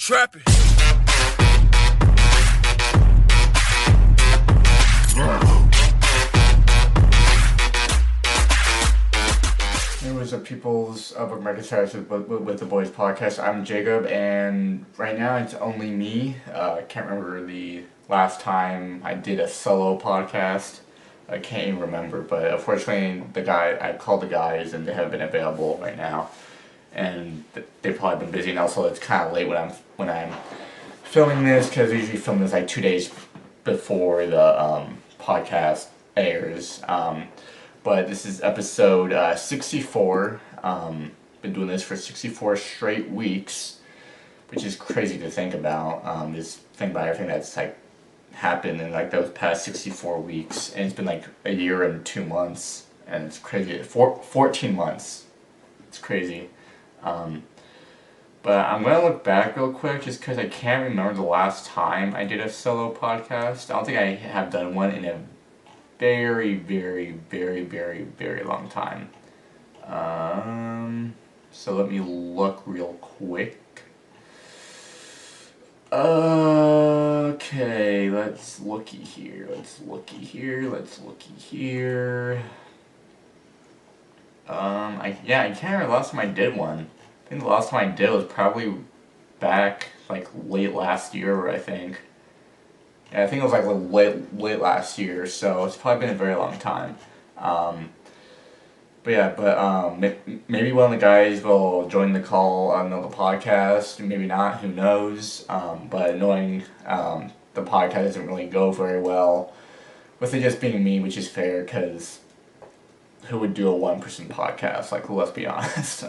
Trapping. It was a People's of American Stars with the Boys podcast. I'm Jacob, and right now it's only me. I can't remember the last time I did a solo podcast. I can't even remember, but unfortunately, I called the guys, and they haven't been available right now, and they've probably been busy. And also, it's kind of late when I'm filming this because I usually film this like 2 days before the podcast airs. But this is episode 64. Been doing this for 64 straight weeks, which is crazy to think about. Just think about everything that's like happened in like those past 64 weeks, and it's been like a year and 2 months, and it's crazy. 14 months. It's crazy. But I'm gonna look back real quick just because I can't remember the last time I did a solo podcast. I don't think I have done one in a very, very, very, very, very long time. So let me look real quick. Okay, let's looky here. I can't remember the last time I did one. I think the last time I did was probably back like late last year, I think. Yeah, I think it was like late last year, so it's probably been a very long time. Maybe one of the guys will join the call on the podcast, maybe not, who knows. But knowing the podcast doesn't really go very well, with it just being me, which is fair, because who would do a one-person podcast? Like, let's be honest.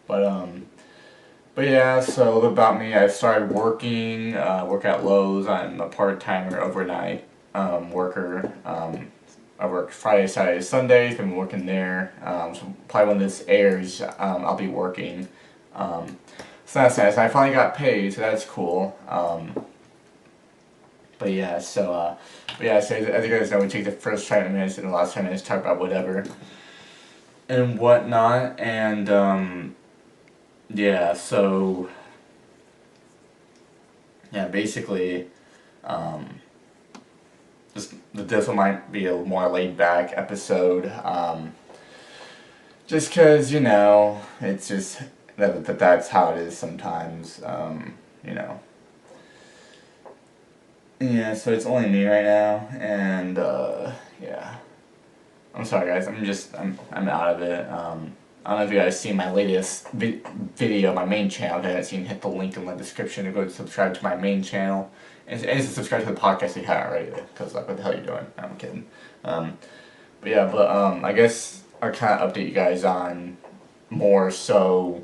But yeah, so a little about me. I started working, work at Lowe's. I'm a part-timer, overnight worker. I work Friday, Saturday, Sundays. Been working there. So probably when this airs, I'll be working. So that's nice. I finally got paid, so that's cool. So as you guys know, we take the first 10 minutes and the last 10 minutes to talk about whatever and whatnot, and basically, this one might be a more laid back episode, just because, it's just that's how it is sometimes, Yeah, so it's only me right now, and, I'm sorry guys, I'm out of it. I don't know if you guys seen my latest video, my main channel. If you haven't seen, hit the link in the description to go subscribe to my main channel. And to subscribe to the podcast if you haven't already, because like, what the hell are you doing? I'm kidding. I guess I'll kind of update you guys on more so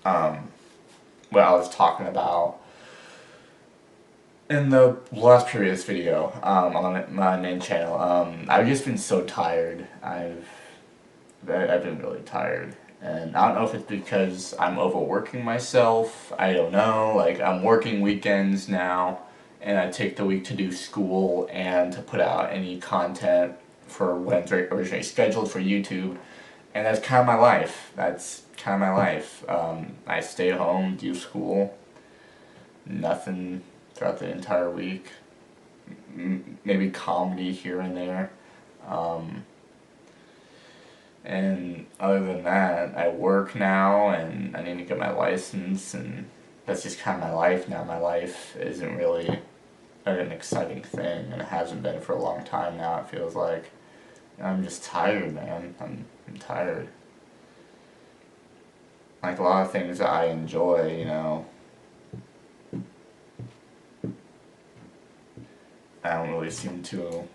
what I was talking about in the last previous video on my main channel. I've just been so tired. I've been really tired, and I don't know if it's because I'm overworking myself. I don't know. Like, I'm working weekends now, and I take the week to do school and to put out any content for when it's originally scheduled for YouTube, and that's kind of my life. I stay home, do school, nothing throughout the entire week. Maybe comedy here and there. And other than that, I work now, and I need to get my license, and that's just kind of my life now. My life isn't really an exciting thing, and it hasn't been for a long time now, it feels like. I'm just tired, man. I'm tired. Like, a lot of things that I enjoy, I don't really seem to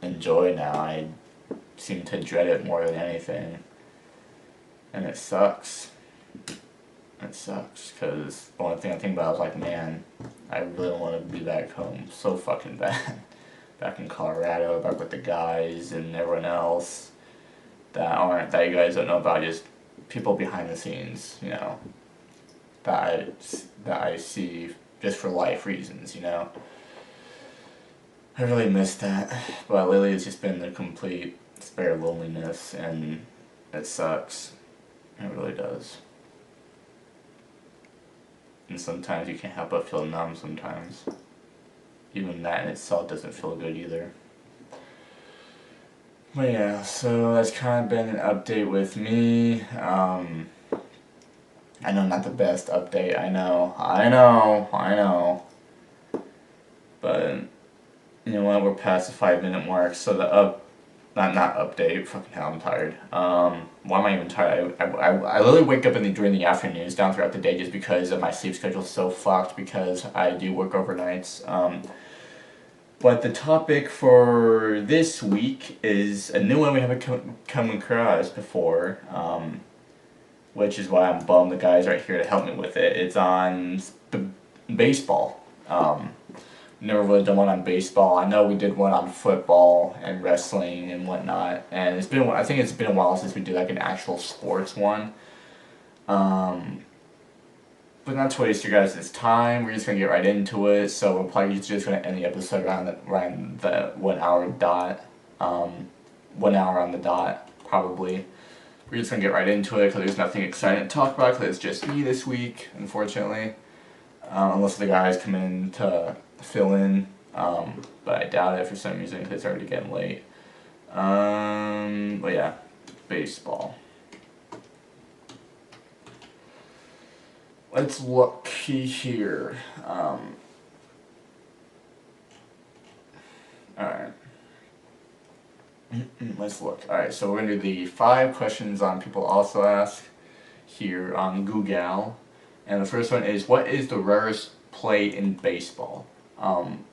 enjoy now. I seem to dread it more than anything, and it sucks. Because the only thing I think about is like, man, I really want to be back home so fucking bad. Back in Colorado, back with the guys and everyone else that you guys don't know about, just people behind the scenes, that I see just for life reasons, I really miss that, but lately it's just been the complete spare loneliness, and it sucks. It really does. and sometimes you can't help but feel numb sometimes. Even that in itself doesn't feel good either. But yeah, so that's kind of been an update with me. I know, not the best update, I know. But, you know what, we're past the 5 minute mark, so the not update, fucking hell, I'm tired. Why am I even tired? I literally wake up during the afternoons down throughout the day just because of my sleep schedule is so fucked because I do work overnights. But the topic for this week is a new one we haven't come across before, which is why I'm bummed the guys aren't here to help me with it. It's on baseball. Never really done one on baseball. I know we did one on football and wrestling and whatnot, and I think it's been a while since we did like an actual sports one. But not to waste your guys' time, we're just gonna get right into it. So we're probably just gonna end the episode around the 1 hour dot, 1 hour on the dot probably. We're just gonna get right into it because there's nothing exciting to talk about because it's just me this week, unfortunately. Unless the guys come in to fill in, but I doubt it for some reason because it's already getting late. But yeah, baseball. Let's look here. Alright. Let's look. Alright, so we're going to do the 5 questions on people also ask here on Google. And the first one is, what is the rarest play in baseball?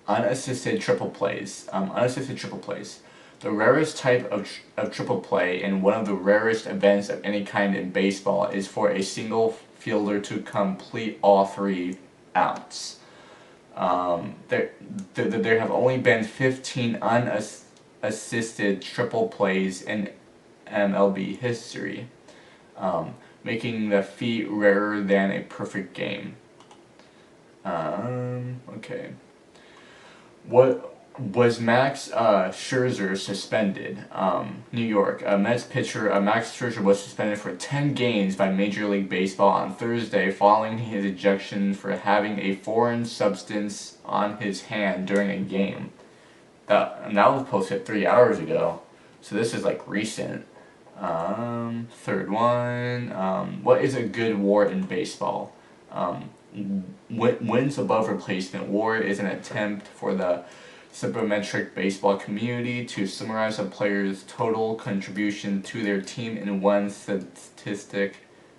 Unassisted triple plays. Unassisted triple plays. The rarest type of triple play and one of the rarest events of any kind in baseball is for a single fielder to complete all 3 outs. There have only been 15 unassisted triple plays in MLB history, making the feat rarer than a perfect game. Okay. What was Max Scherzer suspended? New York. Mets pitcher Max Scherzer was suspended for 10 games by Major League Baseball on Thursday following his ejection for having a foreign substance on his hand during a game. That was posted 3 hours ago, so this is like recent. Third one. What is a good WAR in baseball? Wins above replacement. WAR is an attempt for the sabermetric baseball community to summarize a player's total contribution to their team in one statistic.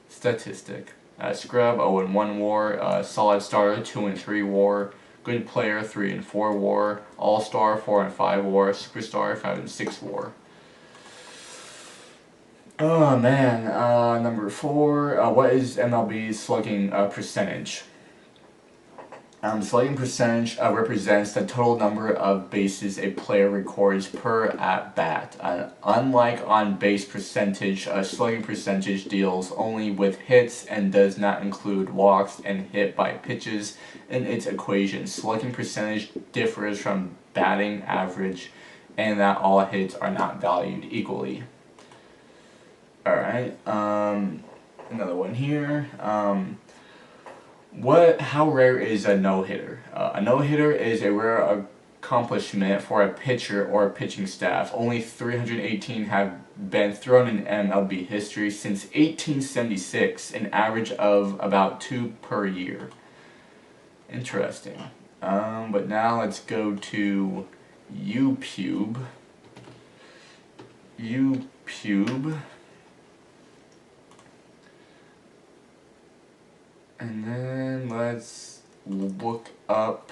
Scrub 0-1 WAR, solid starter 2-3 WAR, good player 3-4 WAR, all-star 4-5 WAR, superstar 5-6 WAR. Oh man, number 4, what is MLB's slugging percentage? Slugging percentage represents the total number of bases a player records per at-bat. Unlike on-base percentage, slugging percentage deals only with hits and does not include walks and hit by pitches in its equation. Slugging percentage differs from batting average in that all hits are not valued equally. Alright, another one here. How rare is a no-hitter? A no-hitter is a rare accomplishment for a pitcher or a pitching staff. Only 318 have been thrown in MLB history since 1876, an average of about 2 per year. Interesting. But now let's go to YouTube. And then let's look up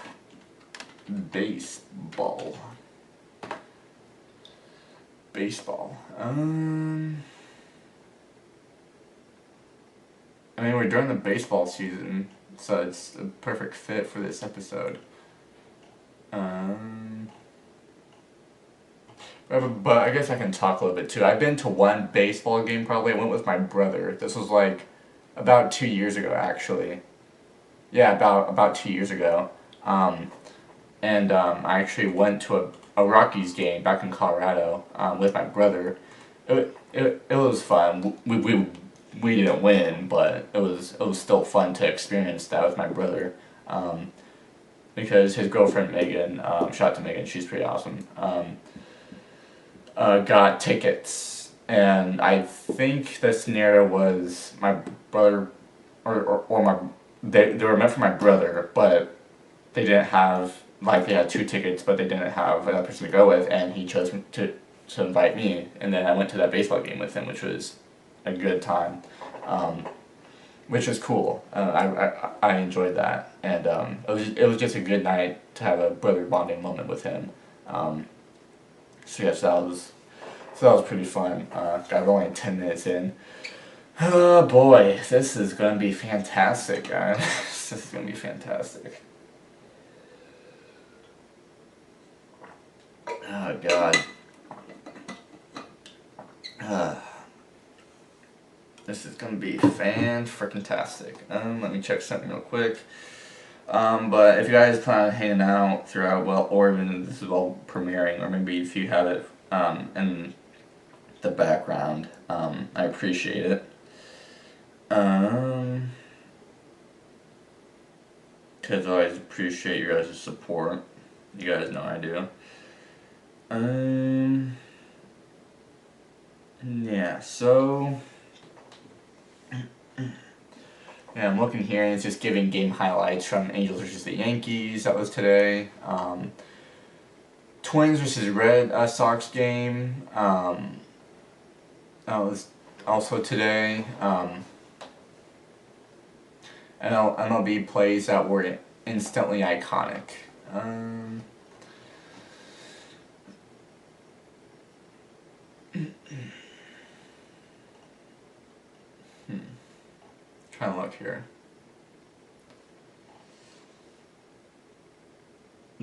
baseball. I mean, we're during the baseball season, so it's a perfect fit for this episode. But I guess I can talk a little bit too. I've been to one baseball game probably. I went with my brother. This was like about 2 years ago, actually. Yeah, about 2 years ago. I actually went to a Rockies game back in Colorado with my brother. It was fun. we didn't win, but it was still fun to experience that with my brother, because his girlfriend Megan, shout out to Megan, she's pretty awesome. Got tickets, and I think the scenario was my brother, or my they were meant for my brother, but they didn't have, like, they had 2 tickets, but they didn't have another person to go with, and he chose to invite me, and then I went to that baseball game with him, which was a good time, which was cool. I enjoyed that, and it was just a good night to have a brother bonding moment with him. So yes, that was pretty fun. Got only 10 minutes in. Oh boy, this is gonna be fantastic, guys. This is gonna be fantastic. Oh god. This is gonna be fan-frickin-tastic. Let me check something real quick. But if you guys plan on hanging out throughout, well, or even this is all premiering, or maybe if you have it in the background, I appreciate it. Because I always appreciate your guys' support. You guys know I do. Yeah, so yeah, I'm looking here and it's just giving game highlights from Angels versus the Yankees. That was today. Twins versus Red Sox game. That was also today. MLB plays that were instantly iconic. Trying to look here.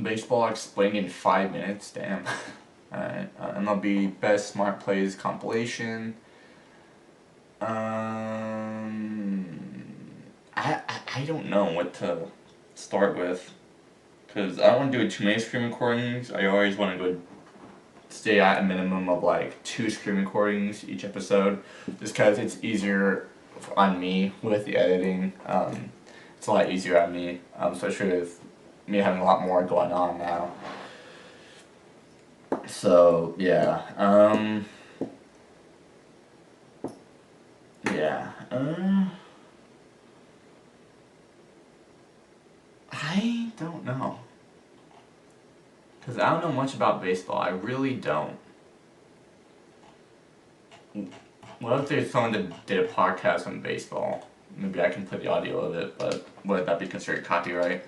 Baseball explained in 5 minutes. Damn. Alright. MLB Best Smart Plays compilation. I don't know what to start with, because I don't want to do too many screen recordings. I always want to go stay at a minimum of like 2 screen recordings each episode, just because it's easier on me with the editing. It's a lot easier on me, especially with me having a lot more going on now. So yeah, I don't know, because I don't know much about baseball. I really don't. What if there's someone that did a podcast on baseball? Maybe I can play the audio of it, but would that be considered copyright?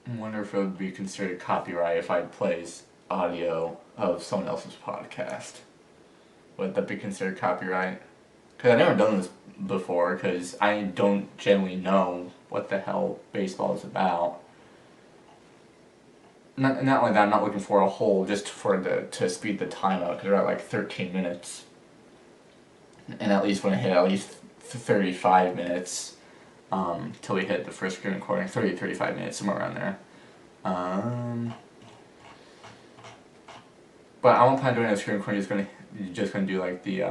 I wonder if it would be considered copyright if I plays audio of someone else's podcast. Would that be considered copyright? Because I've never done this before, because I don't generally know what the hell baseball is about. Not only that, I'm not looking for a whole, just to speed the time up, because we're at like 13 minutes. And at least when I hit at least 35 minutes, till we hit the first screen recording, 35 minutes, somewhere around there. But I won't plan on doing a screen recording, just gonna do like the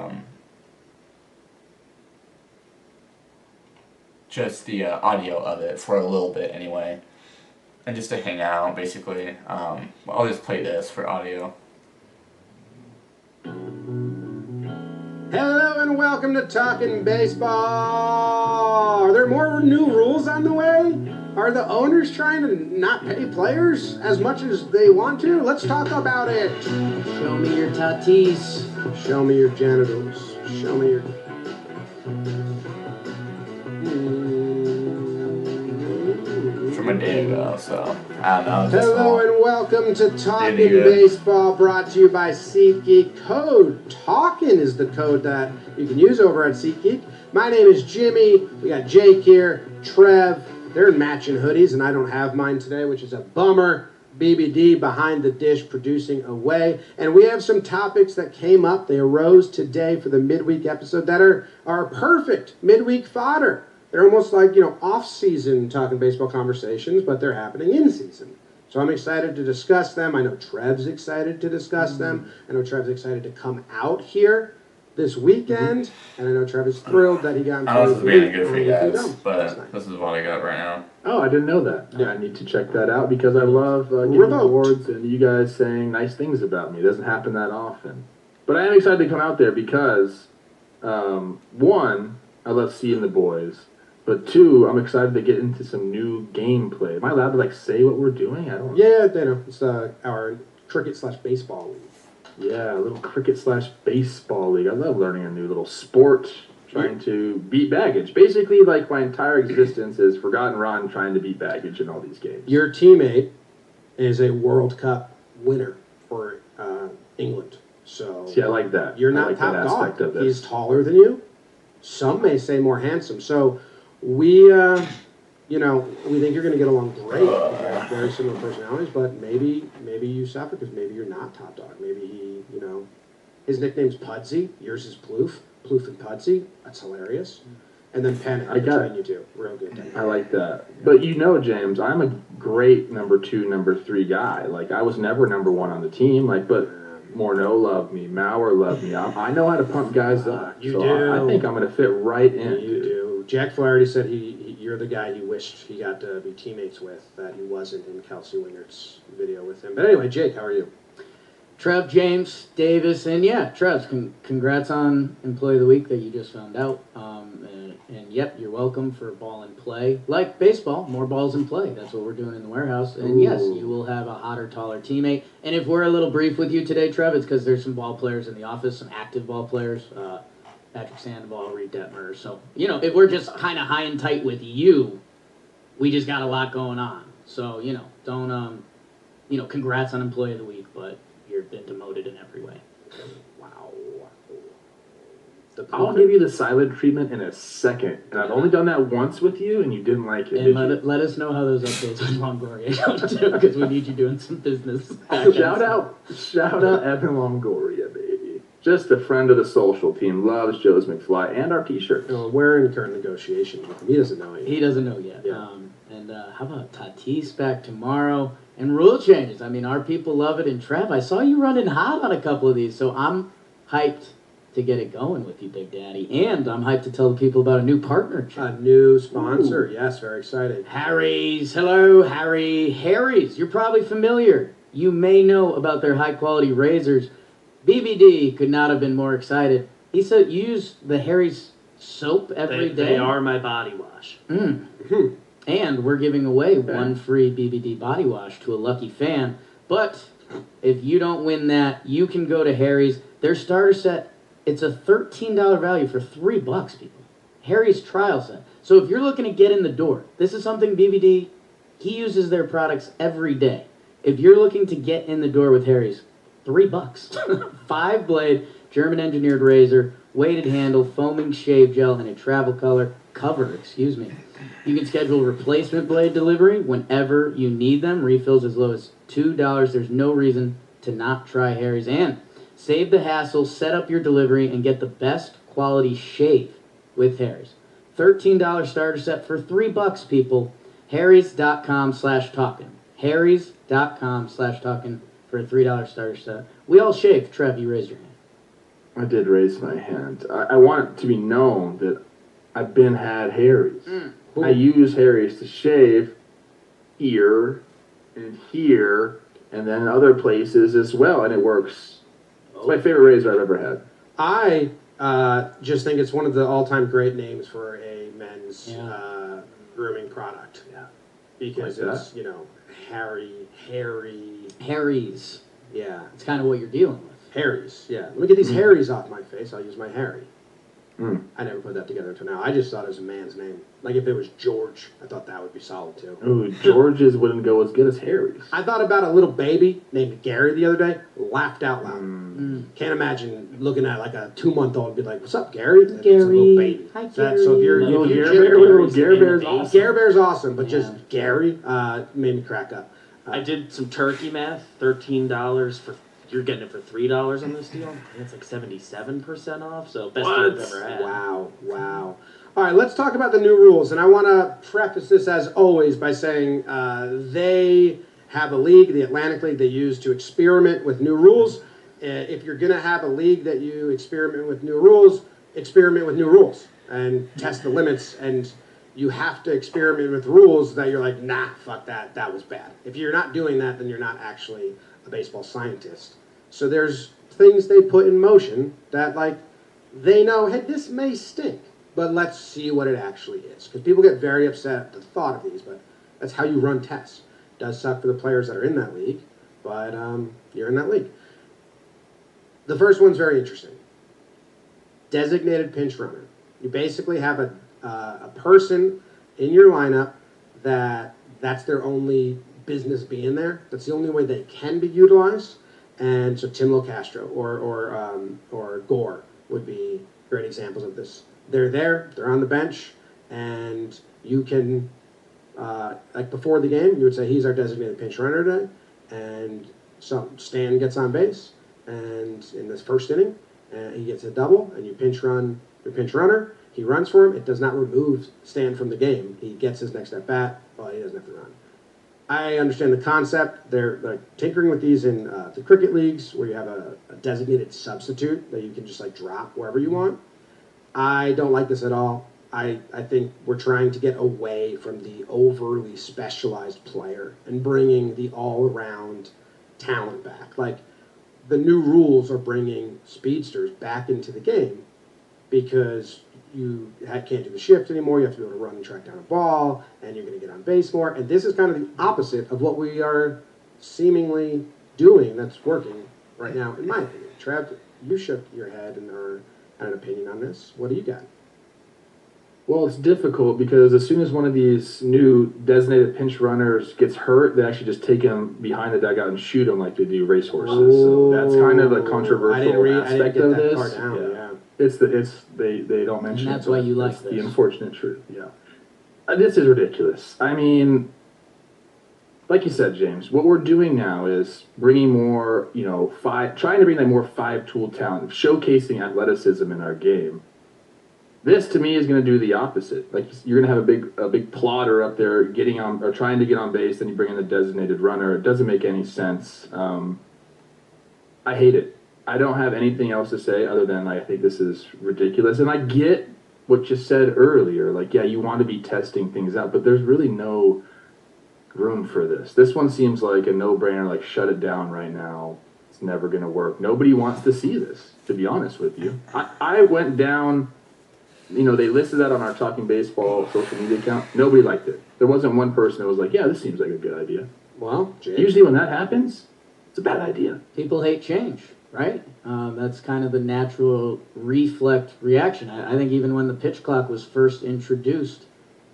just the audio of it for a little bit anyway, and just to hang out basically. I'll just play this for audio. Hello and welcome to Talking Baseball. Are there more new rules on the way? Are the owners trying to not pay players as much as they want to? Let's talk about it. Show me your tatis. Show me your genitals. Show me your... From a day ago, so I don't know. Hello and welcome to Talking Baseball, brought to you by SeatGeek. Code TALKIN is the code that you can use over at SeatGeek. My name is Jimmy. We got Jake here, Trev. They're in matching hoodies, and I don't have mine today, which is a bummer. BBD behind the dish producing away. And we have some topics that came up. They arose today for the midweek episode that are perfect midweek fodder. They're almost like, off-season talking baseball conversations, but they're happening in season. So I'm excited to discuss them. I know Trev's excited to discuss them. I know Trev's excited to come out here this weekend. And I know Trev is thrilled that he got I don't know if this is being good for you guys, Nice. but this is what I got right now. Oh, I didn't know that. Yeah, I need to check that out because I love getting Revoked. awards and you guys saying nice things about me. It doesn't happen that often. But I am excited to come out there because, one, I love seeing the boys. But two, I'm excited to get into some new gameplay. Am I allowed to say what we're doing? I don't know. Yeah, they know. It's our cricket/baseball league. Yeah, a little cricket/baseball league. I love learning a new little sport, trying to beat baggage. Basically, my entire existence is Forgotten Ron trying to beat baggage in all these games. Your teammate is a World Cup winner for England. So See, I like that. You're I not like top that aspect dog. of this. He's taller than you. Some may say more handsome. So we think you're going to get along great. You have very similar personalities, but maybe you suffer because maybe you're not top dog. Maybe his nickname's Pudsey. Yours is Ploof. Ploof and Pudsey. That's hilarious. And then Panic between you two. Real good. I like that. But James, I'm a great number 2, number 3 guy. I was never number 1 on the team. But Morneau loved me. Maurer loved me. I know how to pump guys up. You so do. I think I'm going to fit right in. You do. Jack Flaherty said you're the guy he wished he got to be teammates with, that he wasn't in Kelsey Wingert's video with him. But anyway, Jake, how are you? Trev, James, Davis, and yeah, Trev, congrats on Employee of the Week that you just found out. And yep, you're welcome for ball and play. Like baseball, more balls in play. That's what we're doing in the warehouse. And yes, you will have a hotter, taller teammate. And if we're a little brief with you today, Trev, it's because there's some ball players in the office, some active ball players. Patrick Sandoval, Reed Detmer. So, if we're just kind of high and tight with you, we just got a lot going on. So, don't, congrats on Employee of the Week, but you've been demoted in every way. Wow. I'll give you the silent treatment in a second. And I've only done that once with you, and you didn't like it. And let us know how those updates with Longoria go too, because we need you doing some business. Shout out Evan Longoria, baby. Just a friend of the social team. Loves Joe's McFly and our T-shirts. We're in current negotiations with him. He doesn't know yet. He doesn't know yet. Yeah. And how about Tatis back tomorrow? And rule changes. I mean, our people love it. And Trev, I saw you running hot on a couple of these, so I'm hyped to get it going with you, Big Daddy. And I'm hyped to tell the people about a new partnership. A new sponsor. Ooh. Yes, very excited. Harry's. Hello, Harry. Harry's. You're probably familiar. You may know about their high-quality razors. BBD could not have been more excited. He said you use the Harry's soap every day. They are my body wash. Mm-hmm. And we're giving away one free BBD body wash to a lucky fan. But if you don't win that, you can go to Harry's. Their starter set, it's a $13 value for $3, people. Harry's trial set. So if you're looking to get in the door, this is something BBD, he uses their products every day. If you're looking to get in the door with Harry's, $3. 5-blade, German-engineered razor, weighted handle, foaming shave gel, and a travel cover. You can schedule replacement blade delivery whenever you need them. Refills as low as $2. There's no reason to not try Harry's. And save the hassle, set up your delivery, and get the best quality shave with Harry's. $13 starter set for $3, people. Harrys.com/talkin'. Harrys.com/talkin' for a $3 starter set. We all shave. Trev, you raise your hand. I did raise my hand. I want it to be known that I've had Harry's. I use Harry's to shave here and here and then other places as well, and it works. It's my favorite razor I've ever had. I just think it's one of the all-time great names for a men's grooming product. Yeah. Because like it's, Harry. Harry's. Yeah. It's kind of what you're dealing with. Harry's, yeah. Let me get these Harrys off my face. I'll use my Harry. Mm. I never put that together until now. I just thought it was a man's name. Like if it was George, I thought that would be solid too. Ooh, George's wouldn't go as good as Harry's. I thought about a little baby named Gary the other day. Laughed out loud. Can't imagine looking at like a 2-month-old and be like, "What's up, Gary?" Gary. It's a little baby. Hi, So if you're Gary Bear's awesome. Gary Bear's awesome, but just Gary made me crack up. I did some turkey math. $13 for you're getting it for $3 on this deal. And it's like 77% off. So best deal I've ever had. Wow. All right, let's talk about the new rules. And I want to preface this, as always, by saying they have a league, the Atlantic League, they use to experiment with new rules. If you're going to have a league that you experiment with new rules and test the limits. And you have to experiment with rules that you're like, nah, fuck that, that was bad. If you're not doing that, then you're not actually a baseball scientist. So there's things they put in motion that, like, they know, hey, this may stink, but let's see what it actually is. Because people get very upset at the thought of these, but that's how you run tests. It does suck for the players that are in that league, but you're in that league. The first one's very interesting. Designated pinch runner. You basically have a person in your lineup that's their only business being there. That's the only way they can be utilized. And so Tim Locastro or Gore would be great examples of this. They're there, they're on the bench, and you can, like before the game, you would say he's our designated pinch runner today, and so Stan gets on base, and in this first inning, he gets a double, and you pinch run your pinch runner. He runs for him. It does not remove Stan from the game. He gets his next at bat, but he doesn't have to run. I understand the concept. They're like tinkering with these in the cricket leagues where you have a designated substitute that you can just like drop wherever you want. I don't like this at all. I think we're trying to get away from the overly specialized player and bringing the all-around talent back. Like, the new rules are bringing speedsters back into the game because you can't do the shift anymore. You have to be able to run and track down a ball, and you're going to get on base more. And this is kind of the opposite of what we are seemingly doing that's working right now, in my opinion. Trev, you shook your head and had an opinion on this. What do you got? Well, it's difficult because as soon as one of these new designated pinch runners gets hurt, they actually just take him behind the dugout and shoot him like they do racehorses. So that's kind of a controversial aspect of this. They don't mention it. And that's why you like this. this. The unfortunate truth, yeah. This is ridiculous. I mean, like you said, James, what we're doing now is bringing more, trying to bring that more five-tool talent, showcasing athleticism in our game. This, to me, is going to do the opposite. Like, you're going to have a big plotter up there getting on or trying to get on base, then you bring in the designated runner. It doesn't make any sense. I hate it. I don't have anything else to say other than I think this is ridiculous. And I get what you said earlier. Like, yeah, you want to be testing things out, but there's really no room for this. This one seems like a no-brainer, like, shut it down right now. It's never going to work. Nobody wants to see this, to be honest with you. I went down... they listed that on our Talking Baseball social media account. Nobody liked it. There wasn't one person that was like, yeah, this seems like a good idea. Well, Jake. Usually when that happens, it's a bad idea. People hate change, right? That's kind of the natural reflect reaction. I think even when the pitch clock was first introduced,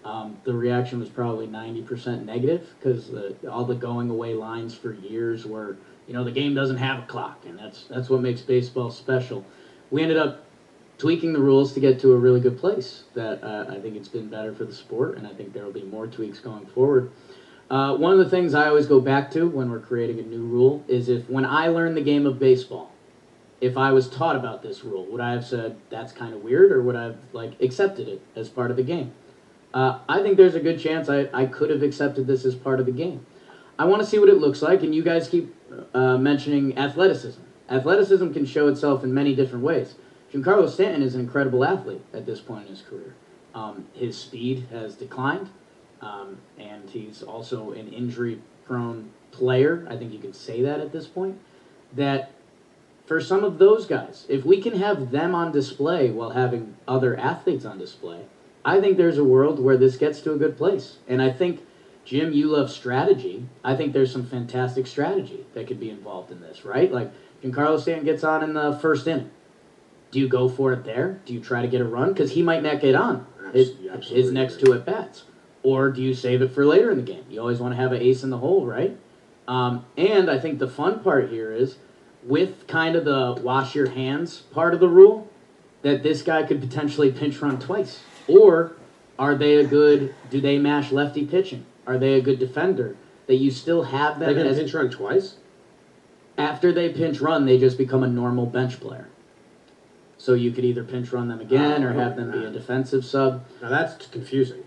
the reaction was probably 90% negative because all the going away lines for years were, the game doesn't have a clock, and that's what makes baseball special. We ended up tweaking the rules to get to a really good place that I think it's been better for the sport, and I think there will be more tweaks going forward. One of the things I always go back to when we're creating a new rule is when I learned the game of baseball, if I was taught about this rule, would I have said, that's kind of weird, or would I have accepted it as part of the game? I think there's a good chance I could have accepted this as part of the game. I want to see what it looks like, and you guys keep mentioning athleticism. Athleticism can show itself in many different ways. Giancarlo Stanton is an incredible athlete at this point in his career. His speed has declined, and he's also an injury-prone player. I think you could say that at this point. That for some of those guys, if we can have them on display while having other athletes on display, I think there's a world where this gets to a good place. And I think, Jim, you love strategy. I think there's some fantastic strategy that could be involved in this, right? Like, Giancarlo Stanton gets on in the first inning. Do you go for it there? Do you try to get a run? Because he might not get on his next two at-bats. Or do you save it for later in the game? You always want to have an ace in the hole, right? And I think the fun part here is, with kind of the wash your hands part of the rule, that this guy could potentially pinch run twice. Or do they mash lefty pitching? Are they a good defender that you still have They them can as pinch run twice? after they pinch run, they just become a normal bench player. So you could either pinch run them again or have them be a defensive sub. Now that's confusing.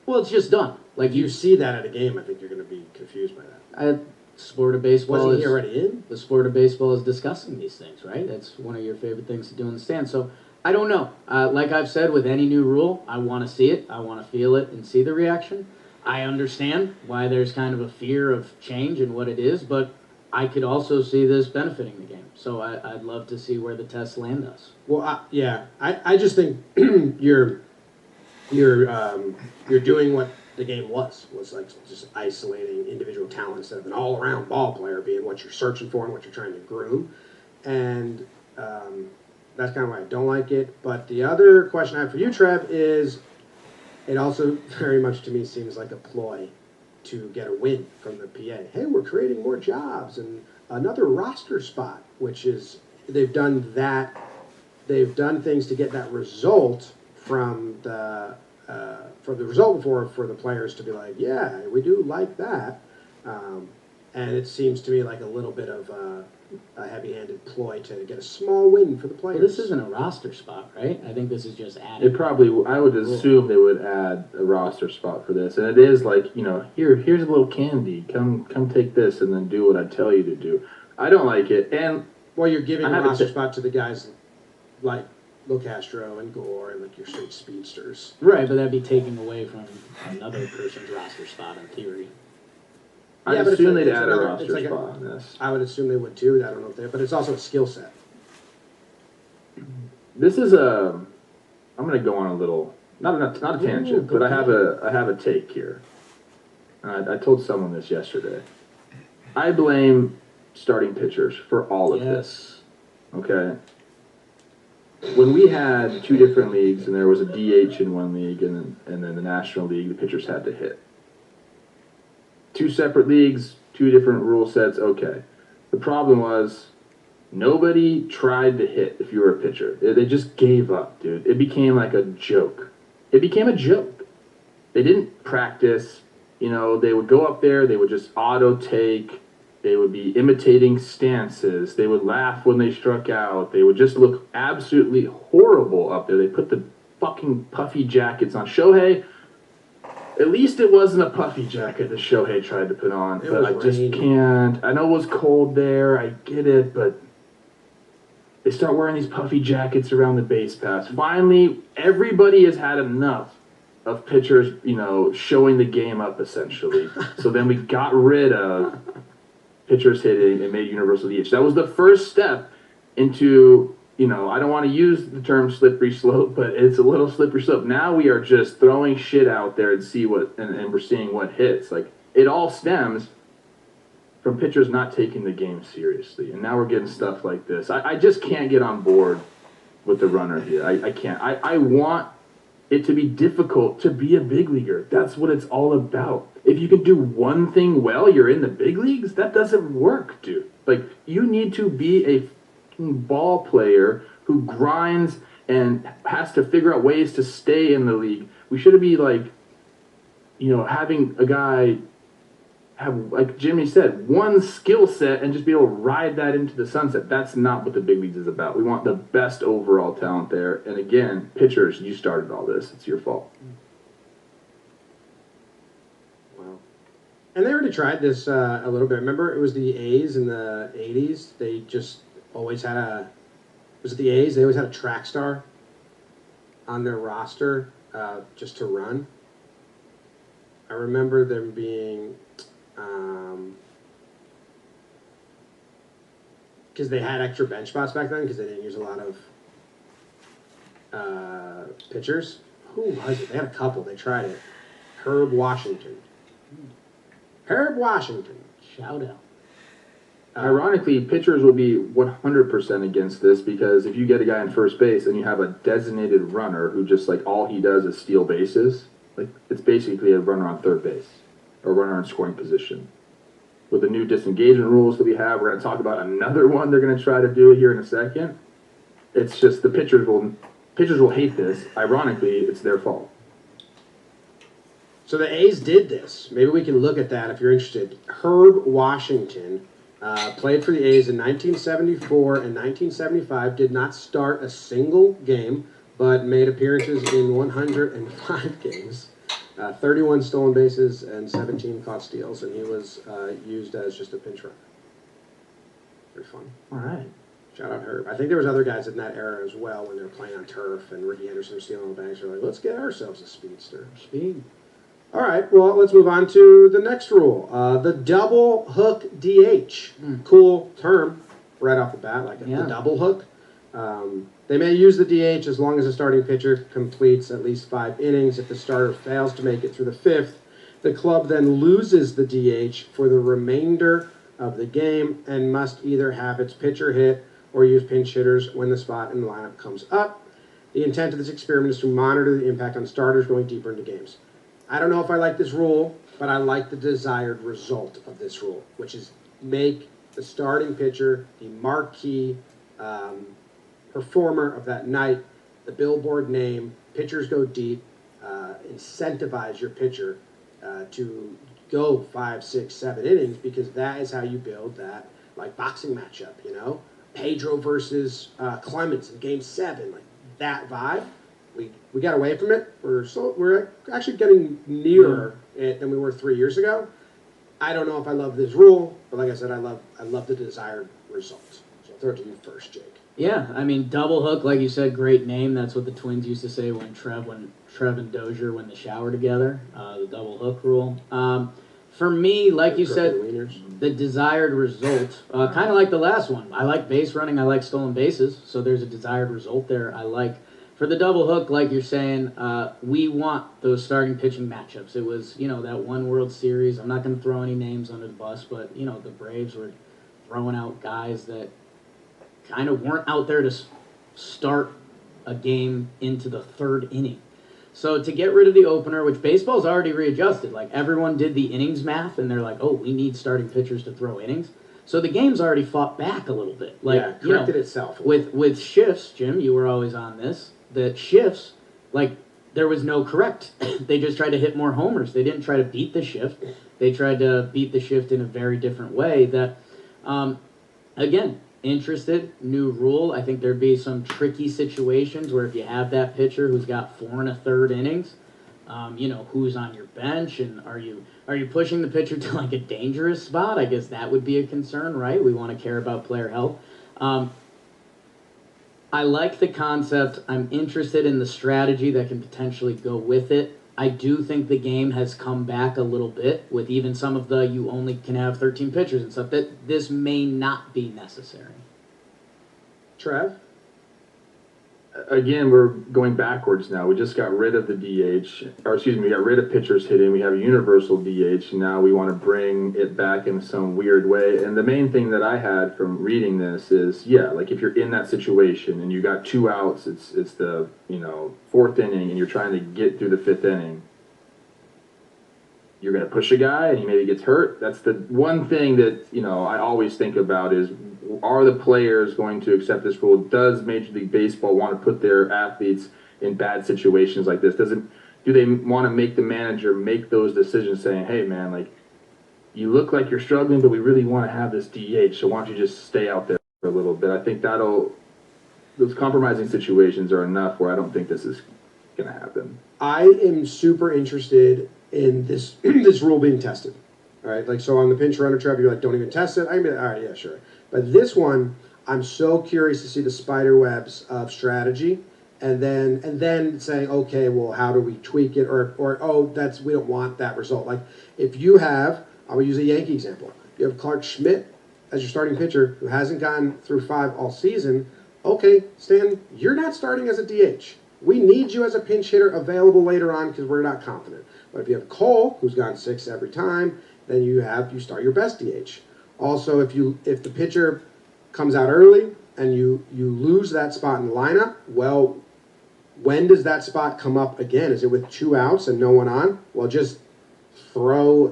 Well, it's just done. Like If you see that at a game, I think you're going to be confused by that. Sport of baseball Wasn't is he already in? the sport of baseball is discussing these things, right? That's one of your favorite things to do in the stand. So I don't know. Like I've said, with any new rule, I want to see it. I want to feel it and see the reaction. I understand why there's kind of a fear of change and what it is, but I could also see this benefiting the game. So I'd love to see where the tests land us. Well, yeah. I just think you're doing what the game was like just isolating individual talent instead of an all-around ball player being what you're searching for and what you're trying to groom. And that's kind of why I don't like it. But the other question I have for you, Trev, is it also very much to me seems like a ploy to get a win from the PA. Hey, we're creating more jobs and another roster spot, which is they've done that. They've done things to get that result from the result before for the players to be like, yeah, we do like that. And it seems to me like a little bit of a heavy-handed ploy to get a small win for the players. Well, this isn't a roster spot, right? I think this is just adding. It probably, I would assume they would add a roster spot for this. And it is like, here's a little candy. Come take this and then do what I tell you to do. I don't like it. And well, you're giving a roster spot to the guys like Lil Castro and Gore and like your straight speedsters. Right, but that'd be taking away from another person's roster spot in theory. I assume they'd add a roster spot on this. I would assume they would too. I don't know if they, but it's also a skill set. This is I'm going to go on a little, not a tangent, but I have a take here. I told someone this yesterday. I blame starting pitchers for all of this. Okay. When we had two different leagues and there was a DH in one league and then the National League, the pitchers had to hit. Two separate leagues, two different rule sets, okay. The problem was nobody tried to hit if you were a pitcher. They just gave up, dude. It became like a joke. It became a joke. They didn't practice. They would go up there, they would just auto-take. They would be imitating stances. They would laugh when they struck out. They would just look absolutely horrible up there. They put the fucking puffy jackets on. Shohei, at least it wasn't a puffy jacket that Shohei tried to put on. But I just can't. I know it was cold there. I get it. But they start wearing these puffy jackets around the base paths. Finally, everybody has had enough of pitchers, showing the game up, essentially. So then we got rid of pitchers hitting and made universal DH. That was the first step into, I don't want to use the term slippery slope, but it's a little slippery slope. Now we are just throwing shit out there and and we're seeing what hits. Like, it all stems from pitchers not taking the game seriously. And now we're getting stuff like this. I just can't get on board with the runner here. I can't. I want it to be difficult to be a big leaguer. That's what it's all about. If you can do one thing well, you're in the big leagues? That doesn't work, dude. Like, you need to be a ball player who grinds and has to figure out ways to stay in the league. We shouldn't be like, having a guy have, like Jimmy said, one skill set and just be able to ride that into the sunset. That's not what the big leagues is about. We want the best overall talent there. And again, pitchers, you started all this. It's your fault. Wow. And they already tried this a little bit. Remember, it was the A's in the 80s. They just always had was it the A's? They always had a track star on their roster just to run. I remember them being, because they had extra bench spots back then because they didn't use a lot of pitchers. Who was it? They had a couple. They tried it. Herb Washington. Shout out. Ironically, pitchers will be 100% against this because if you get a guy in first base and you have a designated runner who just like all he does is steal bases, like it's basically a runner on third base or a runner in scoring position. With the new disengagement rules that we have, we're going to talk about another one they're going to try to do here in a second. It's just the pitchers will hate this. Ironically, it's their fault. So the A's did this. Maybe we can look at that if you're interested. Herb Washington played for the A's in 1974 and 1975, did not start a single game, but made appearances in 105 games, 31 stolen bases, and 17 caught steals, and he was used as just a pinch runner. Pretty fun. All right. Shout out Herb. I think there was other guys in that era as well when they were playing on turf, and Ricky Anderson was stealing the banks. They're like, let's get ourselves a speedster. Speed. All right, well, let's move on to the next rule. The double hook DH. Cool term right off the bat, like the double hook. They may use the DH as long as the starting pitcher completes at least 5 innings. If the starter fails to make it through the 5th, the club then loses the DH for the remainder of the game and must either have its pitcher hit or use pinch hitters when the spot in the lineup comes up. The intent of this experiment is to monitor the impact on starters going deeper into games. I don't know if I like this rule, but I like the desired result of this rule, which is make the starting pitcher the marquee performer of that night, the billboard name, pitchers go deep, incentivize your pitcher to go 5, 6, 7 innings, because that is how you build that like boxing matchup, you know? Pedro versus Clemens in Game 7, like that vibe. We got away from it. We're actually getting nearer it than we were 3 years ago. I don't know if I love this rule, but like I said, I love the desired result. So I'll throw it to you first, Jake. Yeah, I mean, double hook, like you said, great name. That's what the Twins used to say when Trev and Dozier went in the shower together. The double hook rule. For me, like you said, the desired result, kind of like the last one. I like base running. I like stolen bases. So there's a desired result there. I like. For the double hook, like you're saying, we want those starting pitching matchups. It was, that one World Series. I'm not going to throw any names under the bus, but, the Braves were throwing out guys that kind of weren't out there to start a game into the 3rd inning. So to get rid of the opener, which baseball's already readjusted, like everyone did the innings math, and they're like, oh, we need starting pitchers to throw innings. So the game's already fought back a little bit. Like, corrected itself. With shifts, Jim, you were always on this, that shifts, like, there was no correct. They just tried to hit more homers. They didn't try to beat the shift. They tried to beat the shift in a very different way that, again, interested, new rule. I think there'd be some tricky situations where if you have that pitcher who's got 4 1/3 innings, who's on your bench, and are you pushing the pitcher to like a dangerous spot? I guess that would be a concern, right? We want to care about player health. I like the concept. I'm interested in the strategy that can potentially go with it. I do think the game has come back a little bit with even some of the you only can have 13 pitchers and stuff, that this may not be necessary. Trev? Again, we're going backwards now. We just got rid of the DH, we got rid of pitchers hitting. We have a universal DH. Now we want to bring it back in some weird way. And the main thing that I had from reading this is, like if you're in that situation and you got 2 outs, it's the 4th inning, and you're trying to get through the 5th inning. You're going to push a guy and he maybe gets hurt. That's the one thing that, I always think about is, are the players going to accept this rule? Does Major League Baseball want to put their athletes in bad situations like this? Do they want to make the manager make those decisions saying, hey, man, like, you look like you're struggling, but we really want to have this DH, so why don't you just stay out there for a little bit? I think those compromising situations are enough where I don't think this is going to happen. I am super interested in this this rule being tested. All right, like, so on the pinch runner, Trev, you're like, don't even test it. I mean, all right, yeah, sure. But this one, I'm so curious to see the spider webs of strategy, and then saying, okay, well, how do we tweak it, or we don't want that result. Like, if you have, I will use a Yankee example. You have Clark Schmidt as your starting pitcher who hasn't gone through 5 all season. Okay, Stan, you're not starting as a DH. We need you as a pinch hitter available later on because we're not confident. But if you have Cole, who's gone 6 every time, then you start your best DH. Also, if the pitcher comes out early and you lose that spot in the lineup, well, when does that spot come up again? Is it with 2 outs and no one on? Well, just throw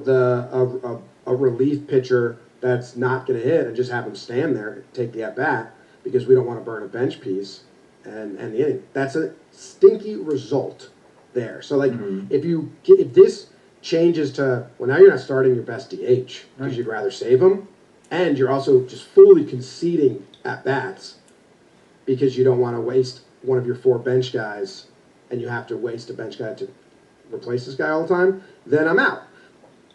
a relief pitcher that's not going to hit and just have him stand there and take the at-bat, because we don't want to burn a bench piece and the inning. That's a stinky result there. So, like, if changes to, well, now you're not starting your best DH because you'd rather save him, and you're also just fully conceding at bats because you don't want to waste one of your 4 bench guys and you have to waste a bench guy to replace this guy all the time, then I'm out.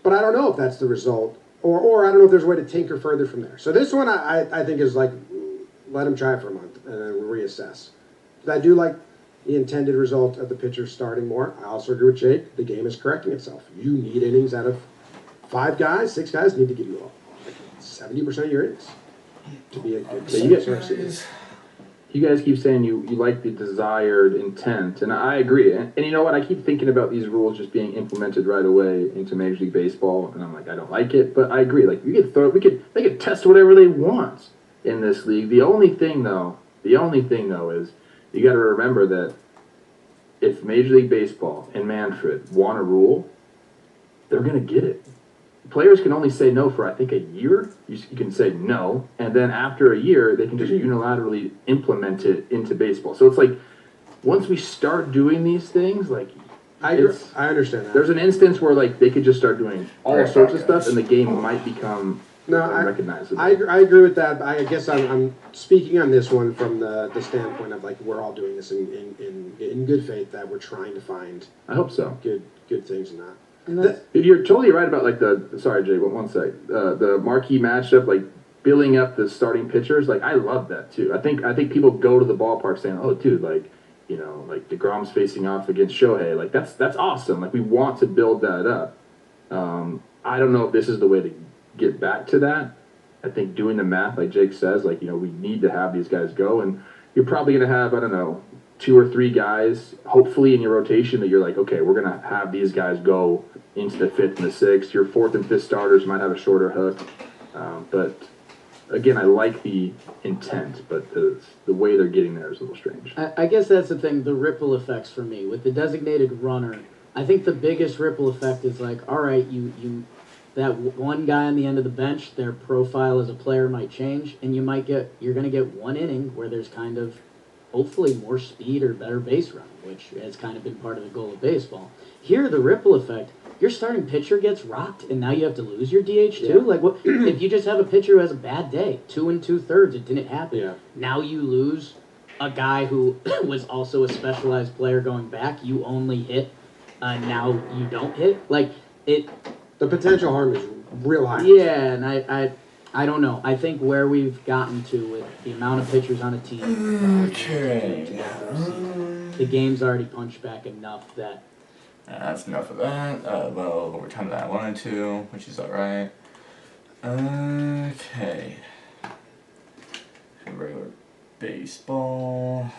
But I don't know if that's the result, or I don't know if there's a way to tinker further from there. So this one I think is like, let him try it for a month and then reassess. But I do like the intended result of the pitcher starting more. I also agree with Jake. The game is correcting itself. You need innings out of 5 guys, 6 guys need to give you like 70% of your innings to be a good So you guys keep saying you like the desired intent, and I agree. And you know what? I keep thinking about these rules just being implemented right away into Major League Baseball, and I'm like, I don't like it, but I agree. Like they could test whatever they want in this league. The only thing though is you got to remember that if Major League Baseball and Manfred want a rule, they're gonna get it. Players can only say no for, I think, a year. You can say no, and then after a year, they can just unilaterally implement it into baseball. So it's like, once we start doing these things, like, I understand that. There's an instance where, like, they could just start doing all sorts of stuff, and the game might become unrecognizable. I agree with that. But I guess I'm speaking on this one from the standpoint of, like, we're all doing this in good faith, that we're trying to find. I hope so. Good things in that. You're totally right about, like, sorry, Jay, one sec. The marquee matchup, like, billing up the starting pitchers, like, I love that too. I think people go to the ballpark saying, oh, dude, like, you know, like DeGrom's facing off against Shohei, like, that's awesome. Like, we want to build that up. I don't know if this is the way to get back to that. I think doing the math, like Jake says, like, you know, we need to have these guys go, and you're probably going to have, I don't know, 2 or 3 guys, hopefully in your rotation, that you're like, okay, we're going to have these guys go into the 5th and the 6th. Your 4th and 5th starters might have a shorter hook. But, again, I like the intent, but the way they're getting there is a little strange. I guess that's the thing, the ripple effects for me. With the designated runner, I think the biggest ripple effect is like, all right, you that one guy on the end of the bench, their profile as a player might change, and you're going to get 1 inning where there's kind of hopefully more speed or better base running, which has kind of been part of the goal of baseball. Here, the ripple effect, your starting pitcher gets rocked, and now you have to lose your DH too? Yeah. Like, what if you just have a pitcher who has a bad day, 2 2/3, it didn't happen. Yeah. Now you lose a guy who was also a specialized player going back. You only hit, now you don't hit. Like, the potential harm is real high. Yeah, and I don't know. I think where we've gotten to with the amount of pitchers on a team, the game's already punched back enough that. That's enough of that. Well, overtime that I wanted to, which is alright. Okay. Regular baseball.